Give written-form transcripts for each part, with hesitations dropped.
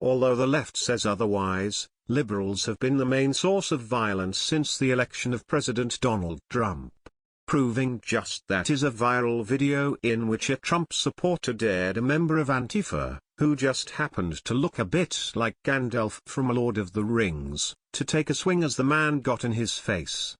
Although the left says otherwise, liberals have been the main source of violence since the election of President Donald Trump. Proving just that is a viral video in which a Trump supporter dared a member of Antifa, who just happened to look a bit like Gandalf from Lord of the Rings, to take a swing as the man got in his face.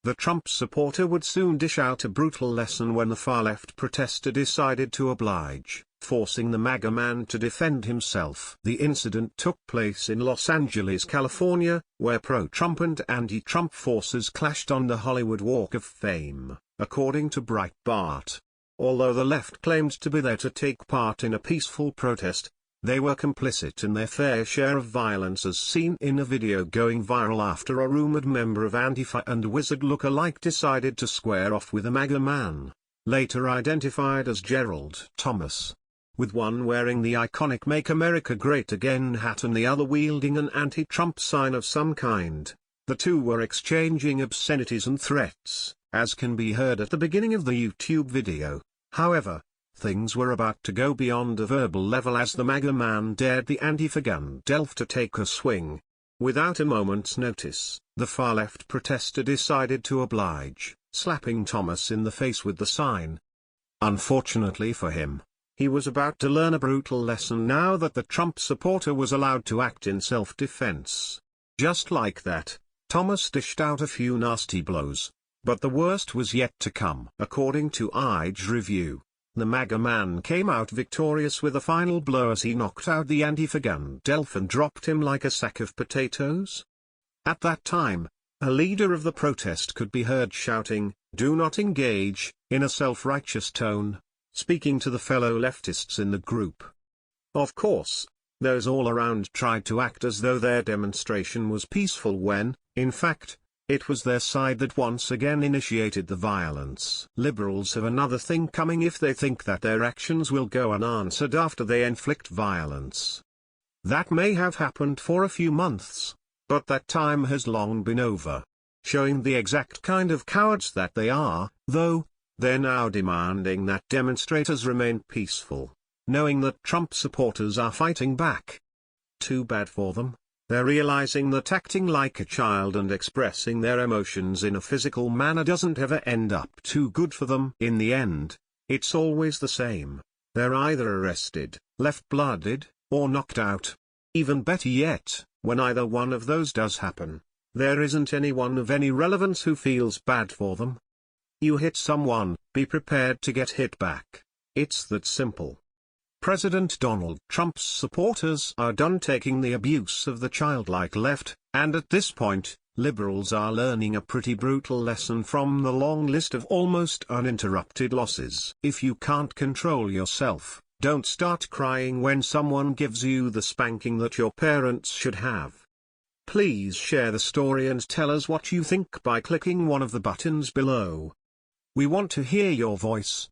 The Trump supporter would soon dish out a brutal lesson when the far-left protester decided to oblige, forcing the MAGA man to defend himself. The incident took place in Los Angeles, California, where pro-Trump and anti-Trump forces clashed on the Hollywood Walk of Fame, according to Breitbart. Although the left claimed to be there to take part in a peaceful protest, they were complicit in their fair share of violence, as seen in a video going viral after a rumored member of Antifa and Wizard look-alike decided to square off with a MAGA man, later identified as Gerald Thomas, with one wearing the iconic Make America Great Again hat and the other wielding an anti-Trump sign of some kind. The two were exchanging obscenities and threats, as can be heard at the beginning of the YouTube video. However, things were about to go beyond a verbal level as the MAGA man dared the Antifa Gandalf to take a swing. Without a moment's notice, the far-left protester decided to oblige, slapping Thomas in the face with the sign. Unfortunately for him, he was about to learn a brutal lesson now that the Trump supporter was allowed to act in self-defense. Just like that, Thomas dished out a few nasty blows, but the worst was yet to come. According to IGE Review, the MAGA man came out victorious with a final blow as he knocked out the Antifa Gandalf and dropped him like a sack of potatoes. At that time, a leader of the protest could be heard shouting, "Do not engage," in a self-righteous tone, speaking to the fellow leftists in the group. Of course, those all around tried to act as though their demonstration was peaceful when, in fact, it was their side that once again initiated the violence. Liberals have another thing coming if they think that their actions will go unanswered after they inflict violence. That may have happened for a few months, but that time has long been over. Showing the exact kind of cowards that they are, though, they're now demanding that demonstrators remain peaceful, knowing that Trump supporters are fighting back. Too bad for them. They're realizing that acting like a child and expressing their emotions in a physical manner doesn't ever end up too good for them. In the end, it's always the same. They're either arrested, left blooded, or knocked out. Even better yet, when either one of those does happen, there isn't anyone of any relevance who feels bad for them. You hit someone, be prepared to get hit back. It's that simple. President Donald Trump's supporters are done taking the abuse of the childlike left, and at this point, liberals are learning a pretty brutal lesson from the long list of almost uninterrupted losses. If you can't control yourself, don't start crying when someone gives you the spanking that your parents should have. Please share the story and tell us what you think by clicking one of the buttons below. We want to hear your voice.